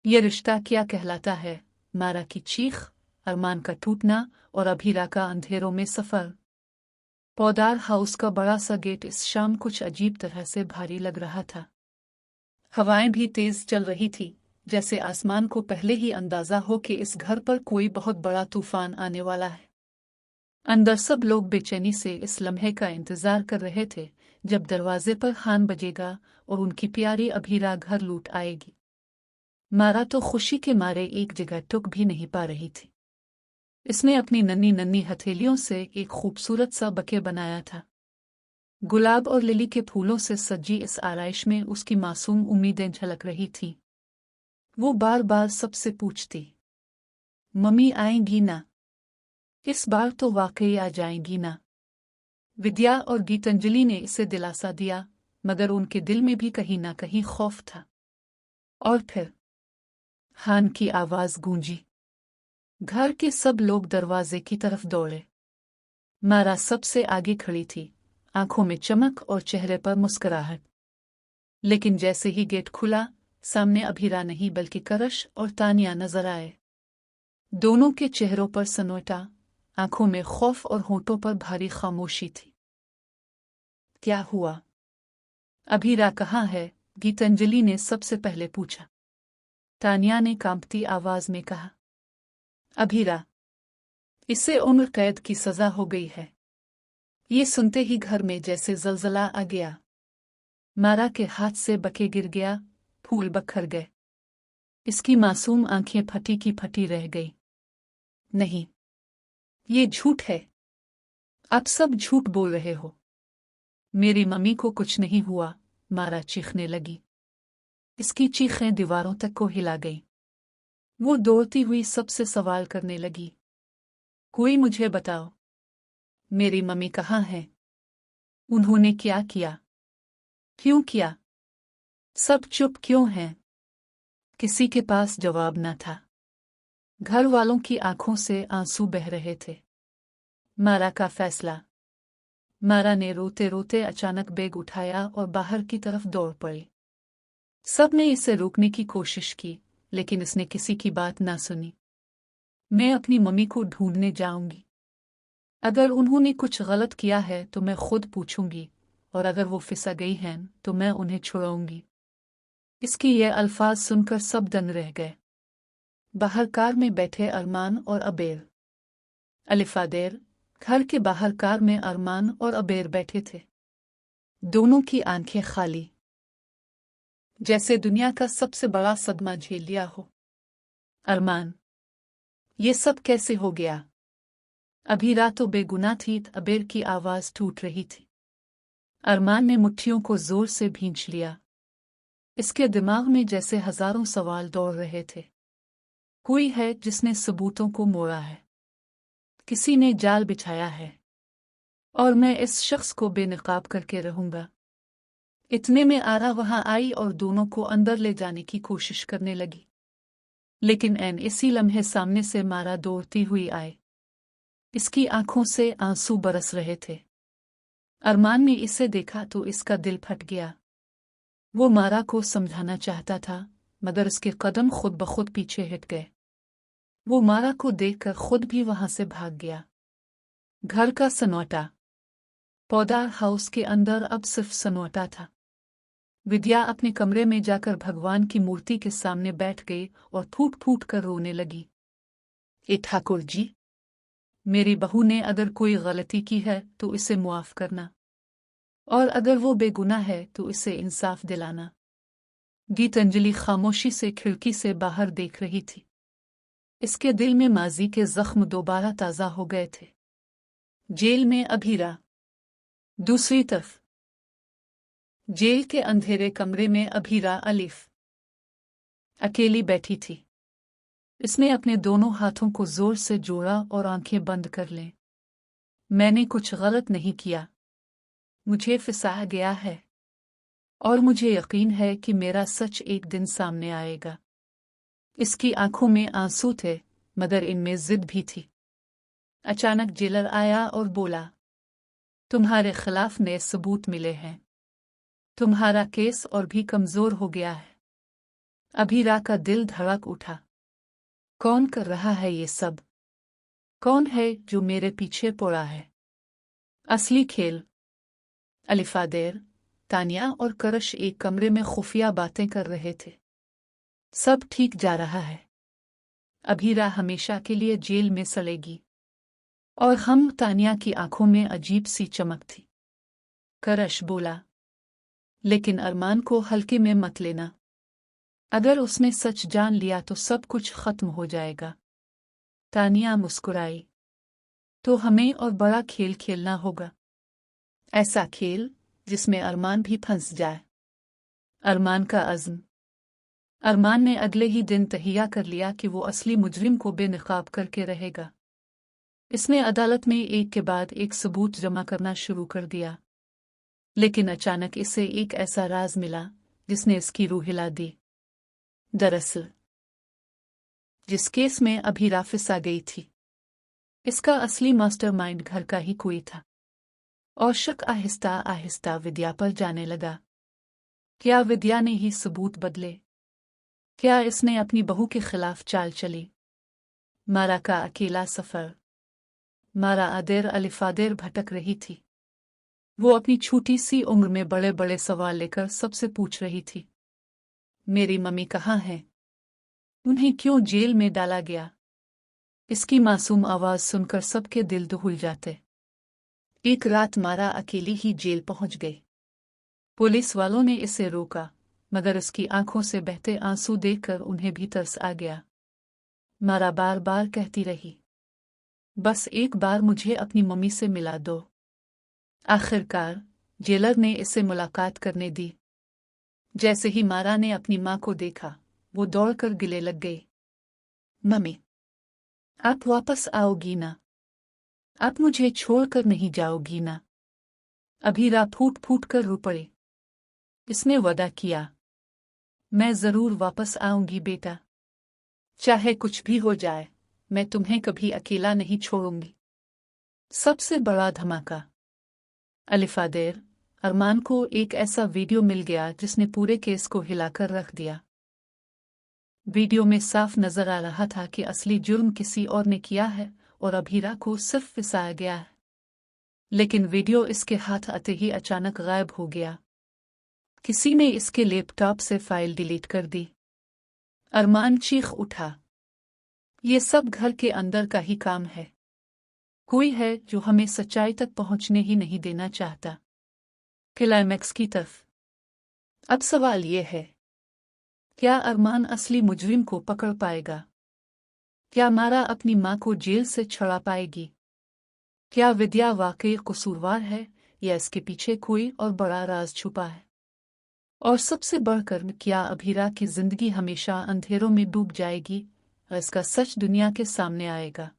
ये रिश्ता क्या कहलाता है? मारा की चीख, अरमान का टूटना और अभीरा का अंधेरों में सफर। पौदार हाउस का बड़ा सा गेट इस शाम कुछ अजीब तरह से भारी लग रहा था। हवाएं भी तेज चल रही थी, जैसे आसमान को पहले ही अंदाजा हो कि इस घर पर कोई बहुत बड़ा तूफान आने वाला है। अंदर सब लोग बेचैनी से इस लम्हे का इंतजार कर रहे थे जब दरवाजे पर हान बजेगा और उनकी प्यारी अभीरा घर लूट आएगी। मारा तो खुशी के मारे एक जगह टुक भी नहीं पा रही थी। इसने अपनी नन्ही नन्ही हथेलियों से एक खूबसूरत सा बके बनाया था। गुलाब और लिली के फूलों से सजी इस आराइश में उसकी मासूम उम्मीदें झलक रही थीं। वो बार बार सबसे पूछती, मम्मी आएंगी ना? इस बार तो वाकई आ जाएंगी ना? विद्या और गीतांजलि ने इसे दिलासा दिया, मगर उनके दिल में भी कहीं ना कहीं खौफ था। और फिर हान की आवाज गूंजी। घर के सब लोग दरवाजे की तरफ दौड़े। मारा सबसे आगे खड़ी थी, आंखों में चमक और चेहरे पर मुस्कुराहट। लेकिन जैसे ही गेट खुला, सामने अभीरा नहीं बल्कि करश और तानिया नजर आए। दोनों के चेहरों पर सन्नाटा, आंखों में खौफ और होठों पर भारी खामोशी थी। क्या हुआ? अभीरा कहाँ है? गीतांजलि ने सबसे पहले पूछा। तानिया ने कांपती आवाज में कहा, अभीरा, इसे उम्र कैद की सजा हो गई है। ये सुनते ही घर में जैसे जलजला आ गया। मारा के हाथ से बके गिर गया, फूल बखर गए। इसकी मासूम आंखें फटी की फटी रह गई। नहीं, ये झूठ है। आप सब झूठ बोल रहे हो। मेरी मम्मी को कुछ नहीं हुआ। मारा चीखने लगी। इसकी चीखें दीवारों तक को हिला गई। वो दौड़ती हुई सबसे सवाल करने लगी, कोई मुझे बताओ, मेरी मम्मी कहाँ है? उन्होंने क्या किया? क्यों किया? सब चुप क्यों हैं? किसी के पास जवाब न था। घर वालों की आंखों से आंसू बह रहे थे। मारा का फैसला। मारा ने रोते रोते अचानक बैग उठाया और बाहर की तरफ दौड़ पड़ी। सब ने इसे रोकने की कोशिश की, लेकिन इसने किसी की बात ना सुनी। मैं अपनी मम्मी को ढूंढने जाऊंगी। अगर उन्होंने कुछ गलत किया है तो मैं खुद पूछूंगी, और अगर वो फिसा गई हैं तो मैं उन्हें छुड़ाऊंगी। इसकी ये अल्फाज सुनकर सब दंग रह गए। बाहर कार में बैठे अरमान और अबेर। अलिफादेर, घर के बाहर कार में अरमान और अबेर बैठे थे। दोनों की आंखें खाली, जैसे दुनिया का सबसे बड़ा सदमा झेल लिया हो। अरमान, ये सब कैसे हो गया? अभीरा तो बेगुनाह थी। अबेर की आवाज टूट रही थी। अरमान ने मुट्ठियों को जोर से भींच लिया। इसके दिमाग में जैसे हजारों सवाल दौड़ रहे थे। कोई है जिसने सबूतों को मोड़ा है। किसी ने जाल बिछाया है, और मैं इस शख्स को बेनकाब करके रहूंगा। इतने में आरा वहां आई और दोनों को अंदर ले जाने की कोशिश करने लगी। लेकिन ऐन इसी लम्हे सामने से मारा दौड़ती हुई आए। इसकी आंखों से आंसू बरस रहे थे। अरमान ने इसे देखा तो इसका दिल फट गया। वो मारा को समझाना चाहता था, मगर उसके कदम खुद ब खुद पीछे हट गए। वो मारा को देखकर खुद भी वहां से भाग गया। घर का सन्नाटा। पौधार हाउस के अंदर अब सिर्फ सन्नाटा था। विद्या अपने कमरे में जाकर भगवान की मूर्ति के सामने बैठ गई और फूट फूट कर रोने लगी। ए ठाकुर जी, मेरी बहू ने अगर कोई गलती की है तो इसे मुआफ करना, और अगर वो बेगुनाह है तो इसे इंसाफ दिलाना। गीतांजलि खामोशी से खिड़की से बाहर देख रही थी। इसके दिल में माजी के जख्म दोबारा ताज़ा हो गए थे। जेल में अभीरा। दूसरी तरफ जेल के अंधेरे कमरे में अभीरा अलीफ अकेली बैठी थी। इसने अपने दोनों हाथों को जोर से जोड़ा और आंखें बंद कर लें। मैंने कुछ गलत नहीं किया। मुझे फंसाया गया है, और मुझे यकीन है कि मेरा सच एक दिन सामने आएगा। इसकी आंखों में आंसू थे, मगर इनमें जिद भी थी। अचानक जेलर आया और बोला, तुम्हारे खिलाफ नए सबूत मिले हैं। तुम्हारा केस और भी कमजोर हो गया है। अभीरा का दिल धड़क उठा। कौन कर रहा है ये सब? कौन है जो मेरे पीछे पड़ा है? असली खेल। अलिफादेर, तानिया और करश एक कमरे में खुफिया बातें कर रहे थे। सब ठीक जा रहा है। अभीरा हमेशा के लिए जेल में सड़ेगी। और हम, तानिया की आंखों में अजीब सी चमक थी। करश बोला, लेकिन अरमान को हल्के में मत लेना। अगर उसने सच जान लिया तो सब कुछ खत्म हो जाएगा। तानिया मुस्कुराई। तो हमें और बड़ा खेल खेलना होगा। ऐसा खेल जिसमें अरमान भी फंस जाए। अरमान का अज़्म। अरमान ने अगले ही दिन तहिया कर लिया कि वो असली मुजरिम को बेनकाब करके रहेगा। इसने अदालत में एक के बाद एक सबूत जमा करना शुरू कर दिया। लेकिन अचानक इसे एक ऐसा राज मिला जिसने इसकी रूह हिला दी। दरअसल जिस केस में अभीरा फंसा गई थी, इसका असली मास्टरमाइंड घर का ही कोई था। और शक आहिस्ता आहिस्ता विद्या पर जाने लगा। क्या विद्या ने ही सबूत बदले? क्या इसने अपनी बहू के खिलाफ चाल चली? मारा का अकेला सफर। मारा आदेर अलिफादेर भटक रही थी। वो अपनी छोटी सी उम्र में बड़े बड़े सवाल लेकर सबसे पूछ रही थी। मेरी मम्मी कहाँ है? उन्हें क्यों जेल में डाला गया? इसकी मासूम आवाज सुनकर सबके दिल दहल जाते। एक रात मारा अकेली ही जेल पहुंच गई। पुलिस वालों ने इसे रोका, मगर उसकी आंखों से बहते आंसू देखकर उन्हें भी तरस आ गया। मारा बार बार कहती रही, बस एक बार मुझे अपनी मम्मी से मिला दो। आखिरकार जेलर ने इसे मुलाकात करने दी। जैसे ही मारा ने अपनी माँ को देखा, वो दौड़कर गिले लग गई। मम्मी, आप वापस आओगी ना? आप मुझे छोड़कर नहीं जाओगी ना? अभीरा फूट फूट कर रो पड़ी। इसने वादा किया, मैं जरूर वापस आऊंगी बेटा। चाहे कुछ भी हो जाए, मैं तुम्हें कभी अकेला नहीं छोड़ूंगी। सबसे बड़ा धमाका। अलिफादेर, अरमान को एक ऐसा वीडियो मिल गया जिसने पूरे केस को हिलाकर रख दिया। वीडियो में साफ नजर आ रहा था कि असली जुर्म किसी और ने किया है और अभीरा को सिर्फ फंसाया गया है। लेकिन वीडियो इसके हाथ आते ही अचानक गायब हो गया। किसी ने इसके लैपटॉप से फाइल डिलीट कर दी। अरमान चीख उठा, ये सब घर के अंदर का ही काम है। कोई है जो हमें सच्चाई तक पहुंचने ही नहीं देना चाहता। क्लाइमैक्स की तरफ। अब सवाल ये है, क्या अरमान असली मुजरिम को पकड़ पाएगा? क्या मारा अपनी माँ को जेल से छुड़ा पाएगी? क्या विद्या वाकई कसूरवार है या इसके पीछे कोई और बड़ा राज छुपा है? और सबसे बढ़कर, क्या अभीरा की जिंदगी हमेशा अंधेरों में डूब जाएगी और इसका सच दुनिया के सामने आएगा?